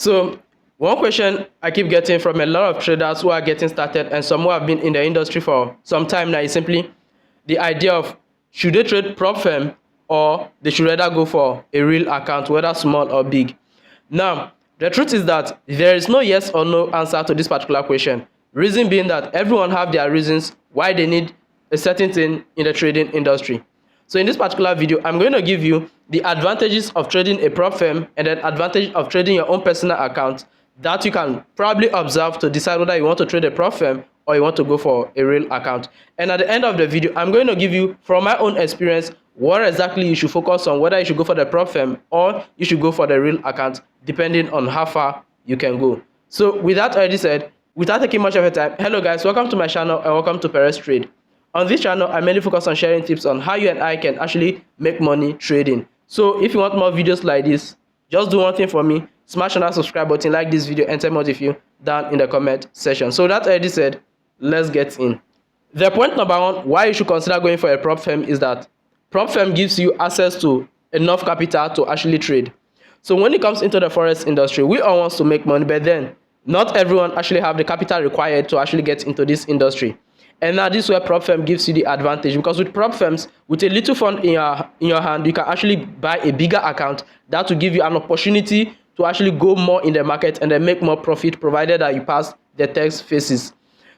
So one question I keep getting from a lot of traders who are getting started and some who have been in the industry for some time now is simply the idea of should they trade prop firm or they should rather go for a real account, whether small or big. Now, the truth is that there is no yes or no answer to this particular question. Reason being that everyone have their reasons why they need a certain thing in the trading industry. So in this particular video, I'm going to give you the advantages of trading a prop firm and then advantage of trading your own personal account that you can probably observe to decide whether you want to trade a prop firm or you want to go for a real account. And at the end of the video, I'm going to give you from my own experience what exactly you should focus on, whether you should go for the prop firm or you should go for the real account, depending on how far you can go. So with that already said, without taking much of your time, hello guys, welcome to my channel and welcome to Forex Trade. On this channel, I mainly focus on sharing tips on how you and I can actually make money trading. So if you want more videos like this, just do one thing for me, smash on that subscribe button, like this video, and tell me what you feel down in the comment section. So that already said, let's get in. The point number one, why you should consider going for a prop firm is that prop firm gives you access to enough capital to actually trade. So when it comes into the forex industry, we all want to make money, but then not everyone actually have the capital required to actually get into this industry. And now this is where prop firm gives you the advantage, because with prop firms, with a little fund in your hand, you can actually buy a bigger account that will give you an opportunity to actually go more in the market and then make more profit, provided that you pass the test phases.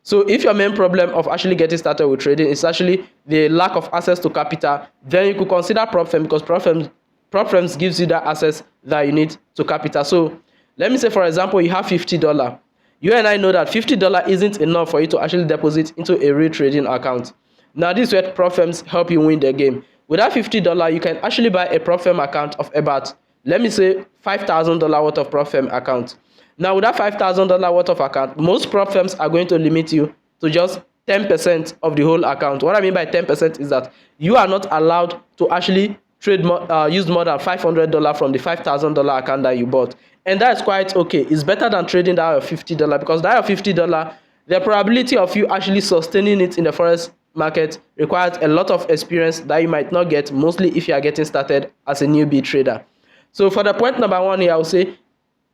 So if your main problem of actually getting started with trading is actually the lack of access to capital, then you could consider prop firm, because prop firms gives you that access that you need to capital. So let me say, for example, you have $50. You and I know that $50 isn't enough for you to actually deposit into a real trading account. Now, this is where prop firms help you win the game. With that $50, you can actually buy a prop firm account of about, let me say, $5,000 worth of prop firm account. Now, with that $5,000 worth of account, most prop firms are going to limit you to just 10% of the whole account. What I mean by 10% is that you are not allowed to actually use more than $500 from the $5,000 account that you bought. And that's quite okay. It's better than trading that of $50, because that of $50, the probability of you actually sustaining it in the forex market requires a lot of experience that you might not get, mostly if you are getting started as a newbie trader. So for the point number one here, I would say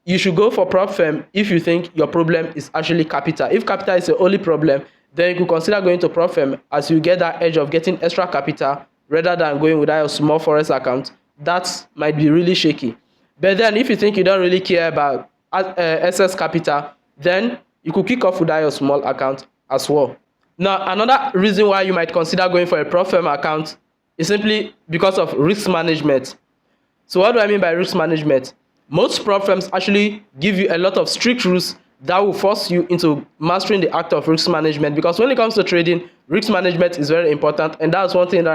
you should go for prop firm if you think your problem is actually capital. If capital is the only problem, then you could consider going to prop firm, as you get that edge of getting extra capital rather than going without your small forex account. That might be really shaky. But then if you think you don't really care about excess capital, then you could kick off without your small account as well. Now, another reason why you might consider going for a prop firm account is simply because of risk management. So what do I mean by risk management? Most prop firms actually give you a lot of strict rules that will force you into mastering the act of risk management, because when it comes to trading, risk management is very important, and that's one thing that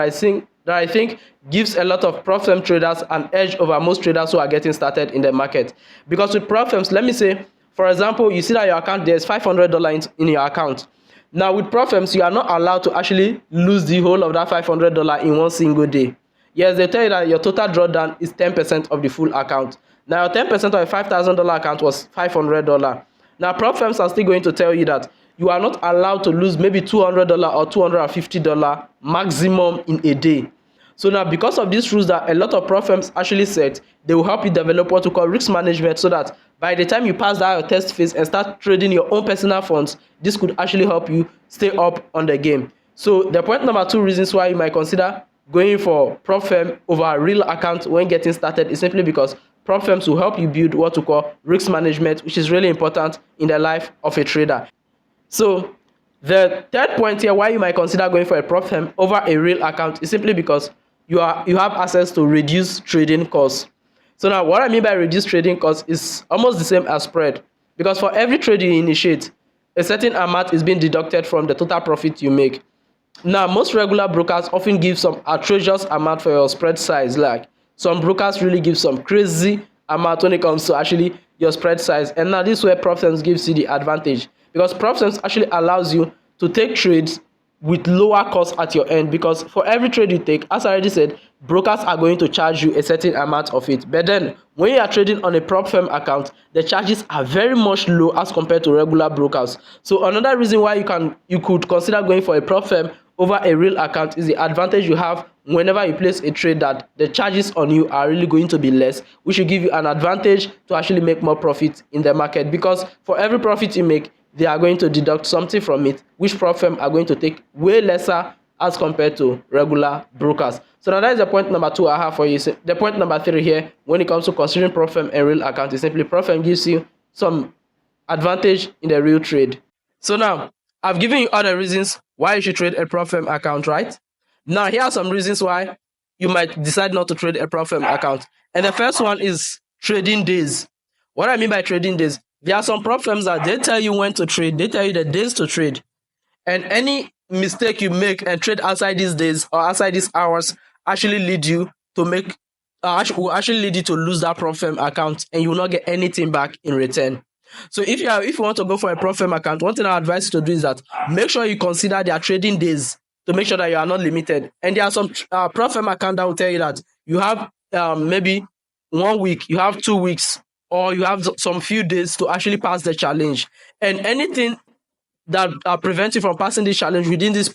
I think gives a lot of prop firm traders an edge over most traders who are getting started in the market. Because with prop firms, let me say, for example, you see that your account, there's $500 in your account. Now with prop firms, you are not allowed to actually lose the whole of that $500 in one single day. Yes, they tell you that your total drawdown is 10% of the full account. Now, your 10% of a $5,000 account was $500. Now, prop firms are still going to tell you that you are not allowed to lose maybe $200 or $250 maximum in a day. So now, because of these rules that a lot of prop firms actually set, they will help you develop what we call risk management, so that by the time you pass that your test phase and start trading your own personal funds, this could actually help you stay up on the game. So the point number two reasons why you might consider going for prop firm over a real account when getting started is simply because prop firms will help you build what we call risk management, which is really important in the life of a trader. So the third point here why you might consider going for a prop firm over a real account is simply because you have access to reduced trading costs. So now what I mean by reduced trading costs is almost the same as spread, because for every trade you initiate, a certain amount is being deducted from the total profit you make. Now, most regular brokers often give some atrocious amount for your spread size. Like some brokers really give some crazy amount when it comes to actually your spread size. And now this is where prop firms gives you the advantage, because prop firms actually allows you to take trades with lower costs at your end, because for every trade you take, as I already said, brokers are going to charge you a certain amount of it. But then when you are trading on a prop firm account, the charges are very much low as compared to regular brokers. So another reason why you could consider going for a prop firm over a real account is the advantage you have whenever you place a trade that the charges on you are really going to be less, which will give you an advantage to actually make more profit in the market, because for every profit you make, they are going to deduct something from it, which prop firm are going to take way lesser as compared to regular brokers. So now that is the point number 2 I have for you. So the point number 3 here, when it comes to considering prop firm and real account, is simply prop firm gives you some advantage in the real trade. So now I've given you all the reasons why you should trade a prop firm account, right? Now here are some reasons why you might decide not to trade a prop firm account. And the first one is trading days. What I mean by trading days, there are some prop firms that they tell you when to trade, they tell you the days to trade. And any mistake you make and trade outside these days or outside these hours actually lead you to will actually lead you to lose that prop firm account, and you will not get anything back in return. So if you want to go for a prop firm account, one thing I advise you to do is that make sure you consider their trading days to make sure that you are not limited. And there are some prop firm account that will tell you that you have maybe 1 week, you have 2 weeks, or you have some few days to actually pass the challenge. And anything that prevents you from passing this challenge within this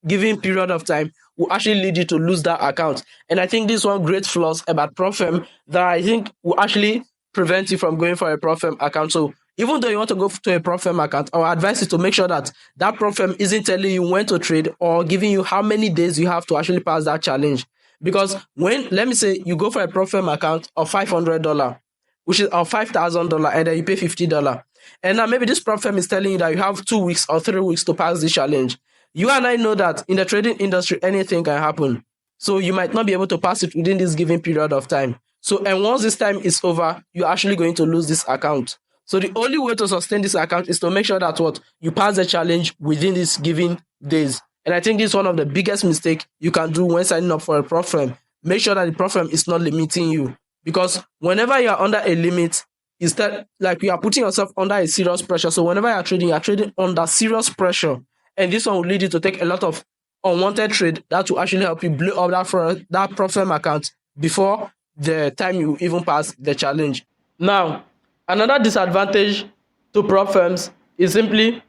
given period of time will actually lead you to lose that account. And I think this one great flaws about prop firm that I think will actually prevent you from going for a prop firm account. So even though you want to go to a prop firm account, I would advise you to make sure that that prop firm isn't telling you when to trade or giving you how many days you have to actually pass that challenge. Because when, let me say, you go for a prop firm account of $500, which is $5,000, and then you pay $50. And now maybe this prop firm is telling you that you have 2 weeks or 3 weeks to pass the challenge. You and I know that in the trading industry, anything can happen. So you might not be able to pass it within this given period of time. So, and once this time is over, you're actually going to lose this account. So the only way to sustain this account is to make sure that you pass the challenge within these given days. And I think this is one of the biggest mistakes you can do when signing up for a prop firm. Make sure that the prop firm is not limiting you. Because whenever you are under a limit, instead, like, you are putting yourself under a serious pressure. So whenever you are trading under serious pressure. And this one will lead you to take a lot of unwanted trade that will actually help you blow up that prop firm account before the time you even pass the challenge. Now, another disadvantage to prop firms is simply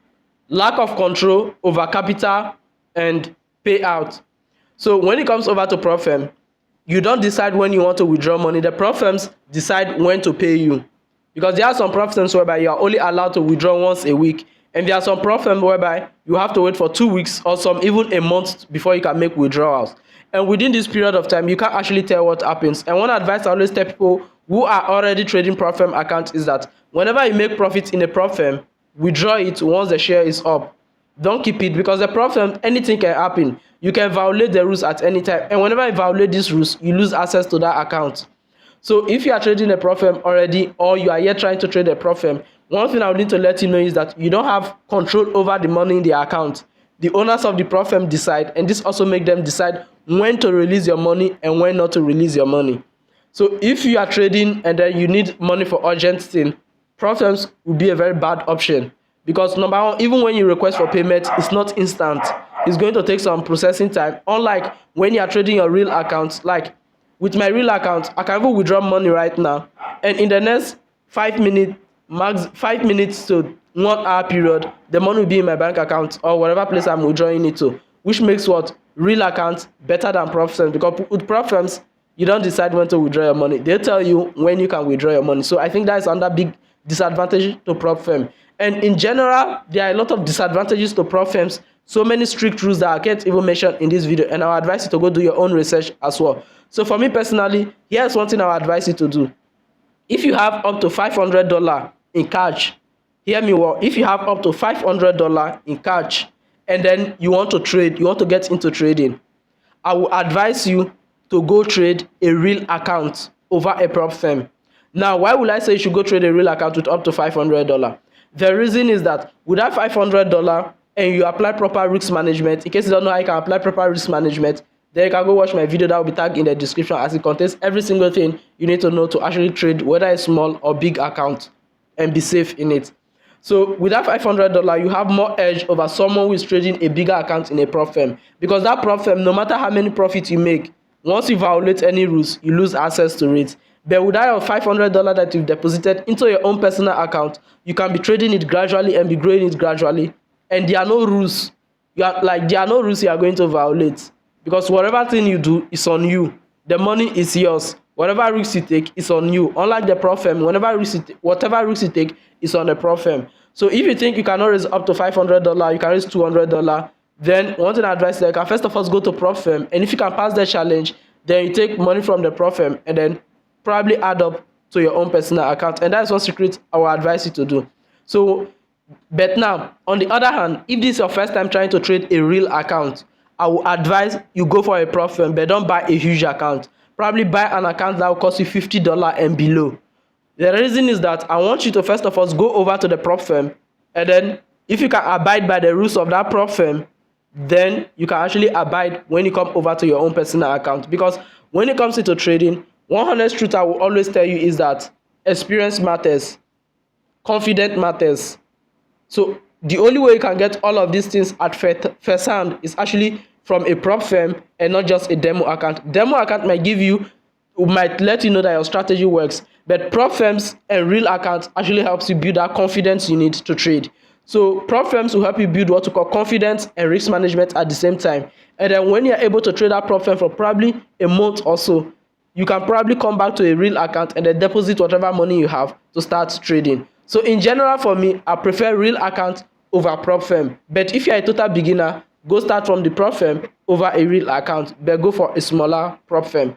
lack of control over capital and payout. So when it comes over to prop firm, you don't decide when you want to withdraw money. The prop firms decide when to pay you. Because there are some prop firms whereby you are only allowed to withdraw once a week. And there are some prop firms whereby you have to wait for 2 weeks or some even a month before you can make withdrawals. And within this period of time, you can't actually tell what happens. And one advice I always tell people who are already trading prop firm accounts is that whenever you make profits in a prop firm, withdraw it once the share is up. Don't keep it, because the prop firm, anything can happen. You can violate the rules at any time. And whenever you violate these rules, you lose access to that account. So if you are trading a prop firm already, or you are yet trying to trade a prop firm, one thing I would need to let you know is that you don't have control over the money in the account. The owners of the prop firm decide, and this also makes them decide when to release your money and when not to release your money. So if you are trading and then you need money for urgent thing, prop firms will be a very bad option. Because number one, even when you request for payment, it's not instant. It's going to take some processing time. Unlike when you are trading your real account, like with my real account, I can even withdraw money right now, and in the next 5 minutes, max 5 minutes to 1 hour period, the money will be in my bank account or whatever place I'm withdrawing it to, which makes real account better than prop firms. Because with prop firms, you don't decide when to withdraw your money. They tell you when you can withdraw your money. So I think that is another big disadvantage to prop firm. And in general, there are a lot of disadvantages to prop firms. So many strict rules that I can't even mention in this video, and I would advise you to go do your own research as well. So for me personally, here's one thing I would advise you to do. If you have up to $500 in cash, hear me well, if you have up to $500 in cash and then you want to trade, you want to get into trading, I will advise you to go trade a real account over a prop firm. Now, why would I say you should go trade a real account with up to $500? The reason is that with that $500 and you apply proper risk management, in case you don't know how you can apply proper risk management, then you can go watch my video that will be tagged in the description, as it contains every single thing you need to know to actually trade, whether it's small or big account, and be safe in it. So with that $500, you have more edge over someone who is trading a bigger account in a prop firm. Because that prop firm, no matter how many profits you make, once you violate any rules, you lose access to it. But with that $500 that you've deposited into your own personal account, you can be trading it gradually and be growing it gradually. And there are no rules. There are no rules you are going to violate. because whatever thing you do is on you. The money is yours. Whatever risk you take is on you. Unlike the prop firm, whatever risk you take is on the prop firm. So if you think you cannot raise up to $500, you can raise $200. Then one thing I advise, you can first of all go to prop firm, and if you can pass the challenge, then you take money from the prop firm and then probably add up to your own personal account. And that's one secret I will advise you to do. So, but now, on the other hand, if this is your first time trying to trade a real account, I will advise you go for a prop firm, but don't buy a huge account. Probably buy an account that will cost you $50 and below. The reason is that I want you to first of all go over to the prop firm, and then if you can abide by the rules of that prop firm, then you can actually abide when you come over to your own personal account. Because when it comes into trading, one honest truth I will always tell you is that experience matters, confidence matters. So the only way you can get all of these things at first hand is actually from a prop firm and not just a demo account. Demo account might let you know that your strategy works, but prop firms and real accounts actually helps you build that confidence you need to trade. So prop firms will help you build what we call confidence and risk management at the same time. And then when you're able to trade that prop firm for probably a month or so, you can probably come back to a real account and then deposit whatever money you have to start trading. So in general, for me, I prefer real account over prop firm. But if you're a total beginner, go start from the prop firm over a real account, but go for a smaller prop firm.